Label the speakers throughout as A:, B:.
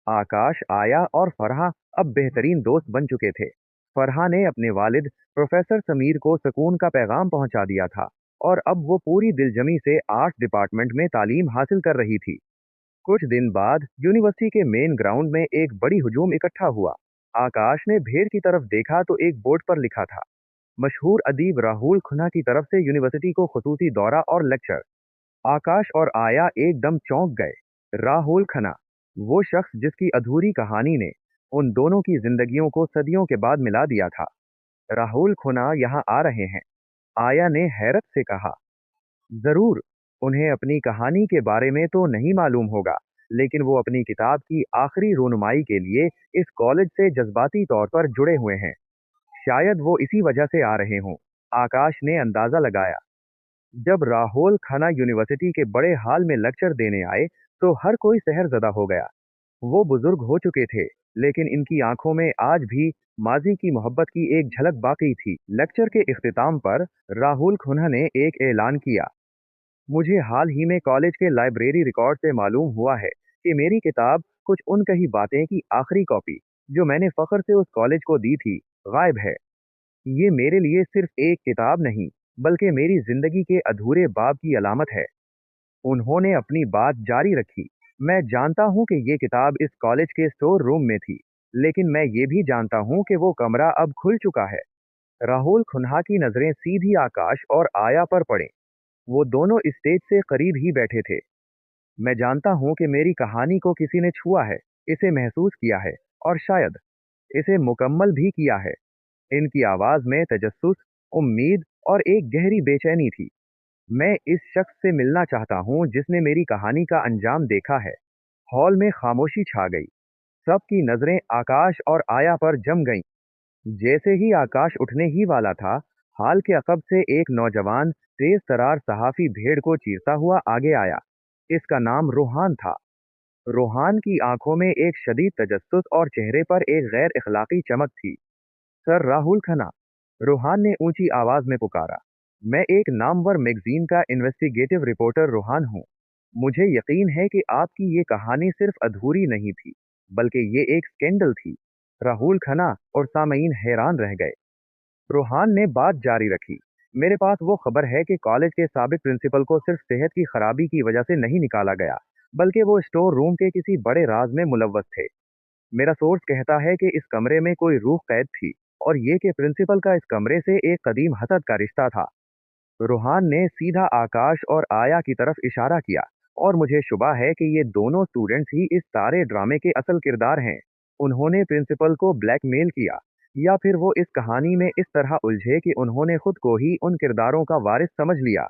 A: आकाश, आया और फरहा अब बेहतरीन दोस्त बन चुके थे। फरहा ने अपने वालिद प्रोफेसर समीर को सुकून का पैगाम पहुंचा दिया था और अब वो पूरी दिलजमी से आर्ट्स डिपार्टमेंट में तालीम हासिल कर रही थी। कुछ दिन बाद यूनिवर्सिटी के मेन ग्राउंड में एक बड़ी हुजूम इकट्ठा हुआ। आकाश ने भीड़ की तरफ देखा तो एक बोर्ड पर लिखा था, मशहूर अदीब राहुल खुन्ना की तरफ से यूनिवर्सिटी को खुसूसी दौरा और लेक्चर। आकाश और आया एकदम चौंक गए। राहुल खन्ना, वो शख्स जिसकी अधूरी कहानी ने उन दोनों की जिंदगियों को सदियों के बाद मिला दिया था। राहुल खुन्ना यहाँ आ रहे हैं, आया ने हैरत से कहा। जरूर, उन्हें अपनी कहानी के बारे में तो नहीं मालूम होगा, लेकिन वो अपनी किताब की आखिरी रोनुमाई के लिए इस कॉलेज से जज्बाती तौर पर जुड़े हुए हैं। शायद वो इसी वजह से आ रहे हों। आकाश ने अंदाजा लगाया। जब राहुल खन्ना यूनिवर्सिटी के बड़े हाल में लेक्चर देने आए तो हर कोई सहरजदा हो गया। वो बुजुर्ग हो चुके थे, लेकिन इनकी आंखों में आज भी माजी की मोहब्बत की एक झलक बाकी थी। लेक्चर के इख्तिताम पर राहुल खुन्ना ने एक ऐलान किया, मुझे हाल ही में कॉलेज के लाइब्रेरी रिकॉर्ड से मालूम हुआ है कि मेरी किताब कुछ उन कही बातें की आखिरी कॉपी, जो मैंने फख्र से उस कॉलेज को दी थी, गायब है। ये मेरे लिए सिर्फ एक किताब नहीं, बल्कि मेरी जिंदगी के अधूरे बाब की अलामत है। उन्होंने अपनी बात जारी रखी, मैं जानता हूँ कि ये किताब इस कॉलेज के स्टोर रूम में थी, लेकिन मैं ये भी जानता हूँ कि वो कमरा अब खुल चुका है। राहुल खुन्हा की नजरें सीधी आकाश और आया पर पड़े। वो दोनों स्टेज से करीब ही बैठे थे। मैं जानता हूँ कि मेरी कहानी को किसी ने छुआ है, इसे महसूस किया है और शायद इसे मुकम्मल भी किया है। इनकी आवाज में तजस्सुस, उम्मीद और एक गहरी बेचैनी थी। मैं इस शख्स से मिलना चाहता हूँ जिसने मेरी कहानी का अंजाम देखा है। हॉल में खामोशी छा गई। सबकी नजरें आकाश और आया पर जम गईं। जैसे ही आकाश उठने ही वाला था, हाल के अकब से एक नौजवान तेज तरार सहाफी भीड़ को चीरता हुआ आगे आया। इसका नाम रोहान था। रोहान की आंखों में एक शदीद तजस्सुस और चेहरे पर एक गैर इखलाकी चमक थी। सर राहुल खन्ना, रोहान ने ऊंची आवाज में पुकारा। मैं एक नामवर मैगजीन का इन्वेस्टिगेटिव रिपोर्टर रोहान हूँ। मुझे यकीन है कि आपकी ये कहानी सिर्फ अधूरी नहीं थी, बल्कि ये एक स्कैंडल थी। राहुल खन्ना और सामईन हैरान रह गए। रोहान ने बात जारी रखी, मेरे पास वो खबर है कि कॉलेज के साबिक प्रिंसिपल को सिर्फ सेहत की खराबी की वजह से नहीं निकाला गया, बल्कि वो स्टोर रूम के किसी बड़े राज में मुलव्वस थे। मेरा सोर्स कहता है कि इस कमरे में कोई रूह कैद थी और ये कि प्रिंसिपल का इस कमरे से एक कदीम हसद का रिश्ता था। रूहान ने सीधा आकाश और आया की तरफ इशारा किया, और मुझे शुबा है कि ये दोनों स्टूडेंट्स ही इस सारे ड्रामे के असल किरदार हैं। उन्होंने प्रिंसिपल को ब्लैकमेल किया, या फिर वो इस कहानी में इस तरह उलझे कि उन्होंने खुद को ही उन किरदारों का वारिस समझ लिया।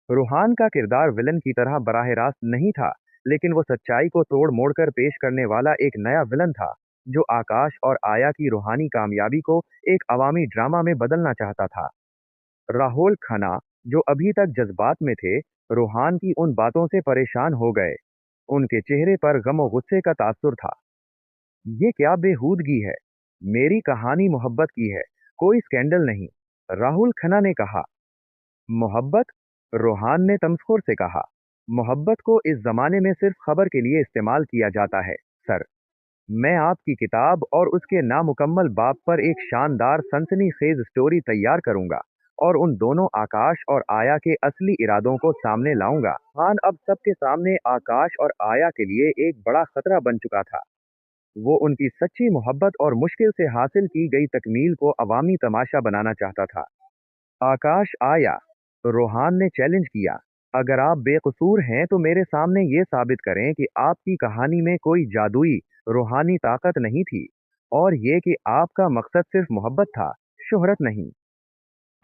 A: रूहान का किरदार विलन की तरह बराह रास्त नहीं था, लेकिन वो सच्चाई को तोड़ मोड़ कर पेश करने वाला एक नया विलन था, जो आकाश और आया की रूहानी कामयाबी को एक अवामी ड्रामा में बदलना चाहता था। राहुल खन्ना, जो अभी तक जज्बात में थे, रूहान की उन बातों से परेशान हो गए। उनके चेहरे पर गम और गुस्से का तासुर था। ये क्या बेहूदगी है? मेरी कहानी मोहब्बत की है, कोई स्कैंडल नहीं, राहुल खन्ना ने कहा। मोहब्बत? रोहान ने तमस्कुर से कहा, मोहब्बत को इस जमाने में सिर्फ खबर के लिए इस्तेमाल किया जाता है, सर। मैं आपकी किताब और उसके नामुकम्मल बाब पर एक शानदार सनसनीखेज स्टोरी तैयार करूंगा और उन दोनों आकाश और आया के असली इरादों को सामने लाऊंगा। खान अब सबके सामने आकाश और आया के लिए एक बड़ा खतरा बन चुका था। वो उनकी सच्ची मोहब्बत और मुश्किल से हासिल की गई तकमील को अवामी तमाशा बनाना चाहता था। आकाश, आया, रोहान ने चैलेंज किया, अगर आप बेकसूर हैं तो मेरे सामने ये साबित करें कि आपकी कहानी में कोई जादुई रूहानी ताकत नहीं थी, और ये कि आपका मकसद सिर्फ मोहब्बत था, शोहरत नहीं।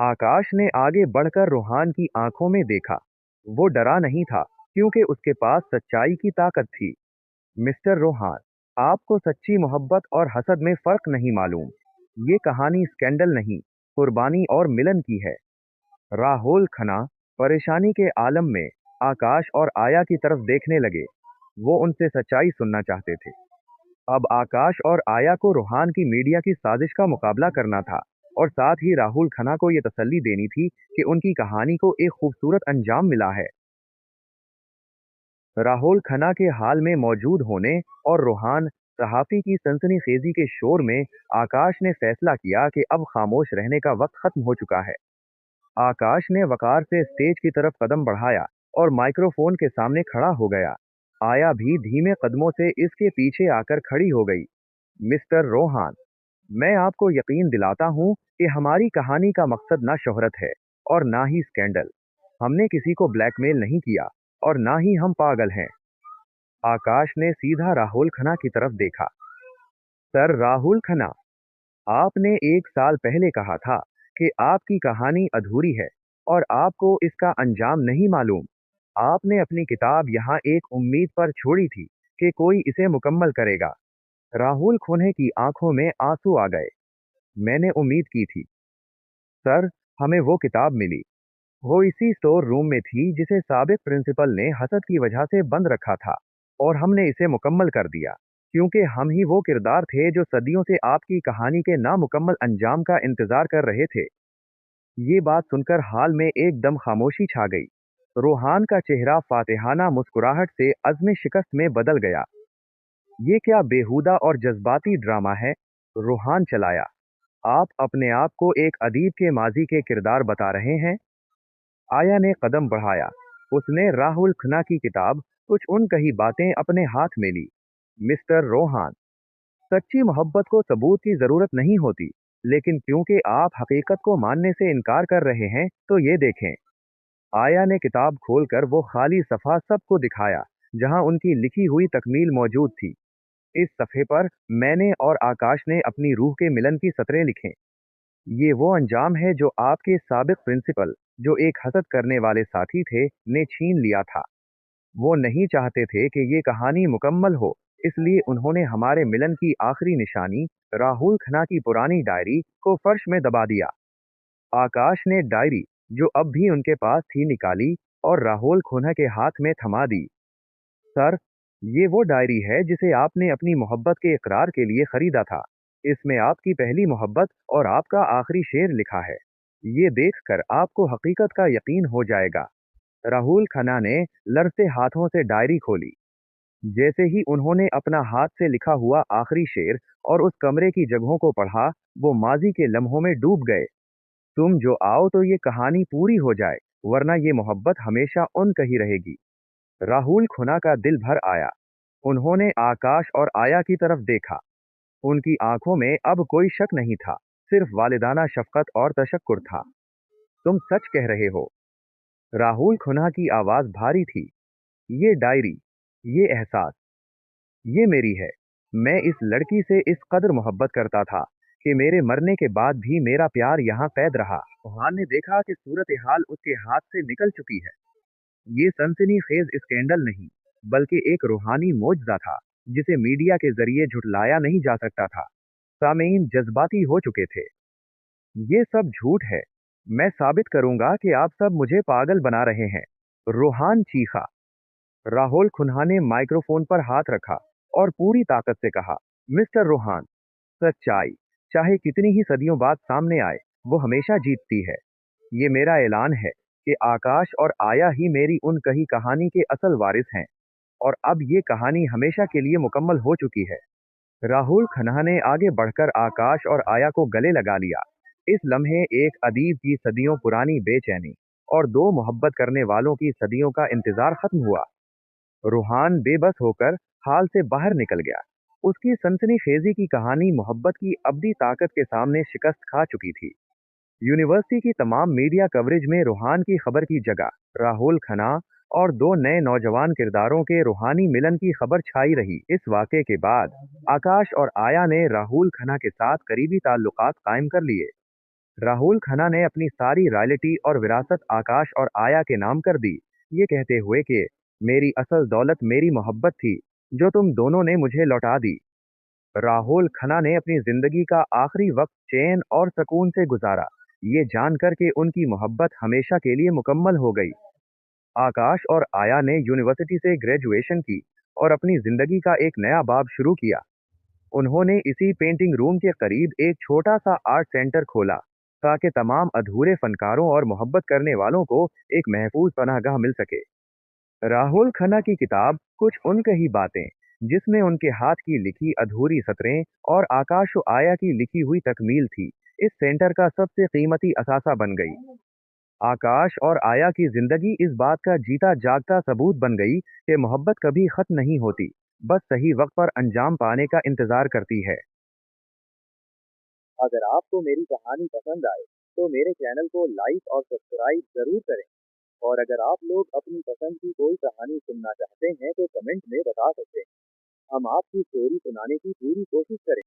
A: आकाश ने आगे बढ़कर रूहान की आंखों में देखा। वो डरा नहीं था, क्योंकि उसके पास सच्चाई की ताकत थी। मिस्टर रोहान, आपको सच्ची मोहब्बत और हसद में फर्क नहीं मालूम। ये कहानी स्कैंडल नहीं, कुर्बानी और मिलन की है। राहुल खन्ना परेशानी के आलम में आकाश और आया की तरफ देखने लगे। वो उनसे सच्चाई सुनना चाहते थे। अब आकाश और आया को रूहान की मीडिया की साजिश का मुकाबला करना था, और साथ ही राहुल खन्ना को यह तसल्ली देनी थी कि उनकी कहानी को एक खूबसूरत अंजाम मिला है। राहुल खन्ना के हाल में मौजूद होने और रूहान सहाफ़ी की सनसनीखेज़ी के शोर में आकाश ने फैसला किया कि अब खामोश रहने का वक्त खत्म हो चुका है। आकाश ने वकार से स्टेज की तरफ कदम बढ़ाया और माइक्रोफोन के सामने खड़ा हो गया। आया भी धीमे कदमों से इसके पीछे आकर खड़ी हो गई। मिस्टर रोहान, मैं आपको यकीन दिलाता हूँ कि हमारी कहानी का मकसद ना शोहरत है और ना ही स्कैंडल। हमने किसी को ब्लैकमेल नहीं किया और ना ही हम पागल हैं। आकाश ने सीधा राहुल खन्ना की तरफ देखा। सर राहुल खन्ना, आपने 1 साल पहले कहा था कि आपकी कहानी अधूरी है और आपको इसका अंजाम नहीं मालूम। आपने अपनी किताब यहाँ एक उम्मीद पर छोड़ी थी कि कोई इसे मुकम्मल करेगा। राहुल खुन्ने की आंखों में आंसू आ गए। मैंने उम्मीद की थी सर, हमें वो किताब मिली। वो इसी स्टोर रूम में थी जिसे साबिक प्रिंसिपल ने हसद की वजह से बंद रखा था और हमने इसे मुकम्मल कर दिया क्योंकि हम ही वो किरदार थे जो सदियों से आपकी कहानी के नामुकम्मल अंजाम का इंतजार कर रहे थे। ये बात सुनकर हाल में एकदम खामोशी छा गई। रूहान का चेहरा फातिहाना मुस्कुराहट से अज़्म शिकस्त में बदल गया। ये क्या बेहुदा और जज्बाती ड्रामा है? रूहान चलाया। आप अपने आप को एक अदीब के माजी के किरदार बता रहे हैं? आया ने कदम बढ़ाया। उसने राहुल खन्ना की किताब कुछ उन कही बातें अपने हाथ में ली। मिस्टर रोहान, सच्ची मोहब्बत को सबूत की जरूरत नहीं होती, लेकिन क्योंकि आप हकीकत को मानने से इनकार कर रहे हैं तो ये देखें। आया ने किताब खोलकर वो खाली सफ़ा सबको दिखाया जहां उनकी लिखी हुई तकमील मौजूद थी। इस सफ़े पर मैंने और आकाश ने अपनी रूह के मिलन की सतरें लिखें। ये वो अंजाम है जो आपके साबिक प्रिंसिपल, जो एक हसद करने वाले साथी थे, ने छीन लिया था। वो नहीं चाहते थे कि ये कहानी मुकम्मल हो, इसलिए उन्होंने हमारे मिलन की आखिरी निशानी, राहुल खन्ना की पुरानी डायरी, को फर्श में दबा दिया। आकाश ने डायरी, जो अब भी उनके पास थी, निकाली और राहुल खन्ना के हाथ में थमा दी। सर, ये वो डायरी है जिसे आपने अपनी मोहब्बत के इकरार के लिए खरीदा था। इसमें आपकी पहली मोहब्बत और आपका आखिरी शेर लिखा है। ये देखकर आपको हकीकत का यकीन हो जाएगा। राहुल खन्ना ने लरते हाथों से डायरी खोली। जैसे ही उन्होंने अपना हाथ से लिखा हुआ आखिरी शेर और उस कमरे की जगहों को पढ़ा, वो माजी के लम्हों में डूब गए। तुम जो आओ तो ये कहानी पूरी हो जाए, वरना ये मोहब्बत हमेशा उन कही रहेगी। राहुल खुना का दिल भर आया। उन्होंने आकाश और आया की तरफ देखा। उनकी आंखों में अब कोई शक नहीं था, सिर्फ वालिदाना शफकत और तशक्कुर था। तुम सच कह रहे हो। राहुल खुना की आवाज भारी थी। ये डायरी, ये एहसास, ये मेरी है। मैं इस लड़की से इस कदर मोहब्बत करता था कि मेरे मरने के बाद भी मेरा प्यार यहाँ कैद रहा। फरहान ने देखा कि सूरत हाल उसके हाथ से निकल चुकी है। ये सनसनीखेज स्कैंडल नहीं, बल्कि एक रूहानी मोजज़ा था, जिसे मीडिया के जरिए झुटलाया नहीं जा सकता था। सामीन जज्बाती हो चुके थे। ये सब झूठ है। मैं साबित करूंगा कि आप सब मुझे पागल बना रहे हैं। रूहान चीखा। राहुल खुन्हा ने माइक्रोफोन पर हाथ रखा और पूरी ताकत से कहा, मिस्टर रूहान, सच्चाई, चाहे कितनी ही सदियों बाद सामने आए, वो हमेशा जीतती है। ये मेरा ऐलान है कि आकाश और आया ही मेरी उन कही कहानी के असल वारिस हैं और अब ये कहानी हमेशा के लिए मुकम्मल हो चुकी है। राहुल खन्ना ने आगे बढ़कर आकाश और आया को गले लगा लिया। इस लम्हे एक अदीब की सदियों पुरानी बेचैनी और दो मोहब्बत करने वालों की सदियों का इंतजार खत्म हुआ। रूहान बेबस होकर हाल से बाहर निकल गया। उसकी सनसनीखेजी की कहानी मोहब्बत की अब्दी ताकत के सामने शिकस्त खा चुकी थी। यूनिवर्सिटी की तमाम मीडिया कवरेज में रूहान की खबर की जगह राहुल खन्ना और दो नए नौजवान किरदारों के रूहानी मिलन की खबर छाई रही। इस वाक़े के बाद आकाश और आया ने राहुल खन्ना के साथ करीबी ताल्लुकात कायम कर लिए। राहुल खन्ना ने अपनी सारी रॉयल्टी और विरासत आकाश और आया के नाम कर दी, ये कहते हुए कि मेरी असल दौलत मेरी मोहब्बत थी, जो तुम दोनों ने मुझे लौटा दी। राहुल खन्ना ने अपनी जिंदगी का आखिरी वक्त चैन और सुकून से गुजारा, ये जानकर के उनकी मोहब्बत हमेशा के लिए मुकम्मल हो गई। आकाश और आया ने यूनिवर्सिटी से ग्रेजुएशन की और अपनी जिंदगी का एक नया बाब शुरू किया। उन्होंने इसी पेंटिंग रूम के करीब एक छोटा सा आर्ट सेंटर खोला, ताकि तमाम अधूरे फनकारों और मोहब्बत करने वालों को एक महफूज पनाहगाह मिल सके। राहुल खन्ना की किताब कुछ उनके ही बातें, जिसमें उनके हाथ की लिखी अधूरी सतरें और आकाश व आया की लिखी हुई तकमील थी, इस सेंटर का सबसे कीमती असासा बन गई। आकाश और आया की जिंदगी इस बात का जीता जागता सबूत बन गई कि मोहब्बत कभी खत्म नहीं होती, बस सही वक्त पर अंजाम पाने का इंतजार करती है। अगर आपको मेरी कहानी पसंद आए तो मेरे चैनल को लाइक और सब्सक्राइब जरूर करें। और अगर आप लोग अपनी पसंद की कोई कहानी सुनना चाहते हैं तो कमेंट में बता सकते हैं। हम आपकी स्टोरी सुनाने की पूरी कोशिश करें।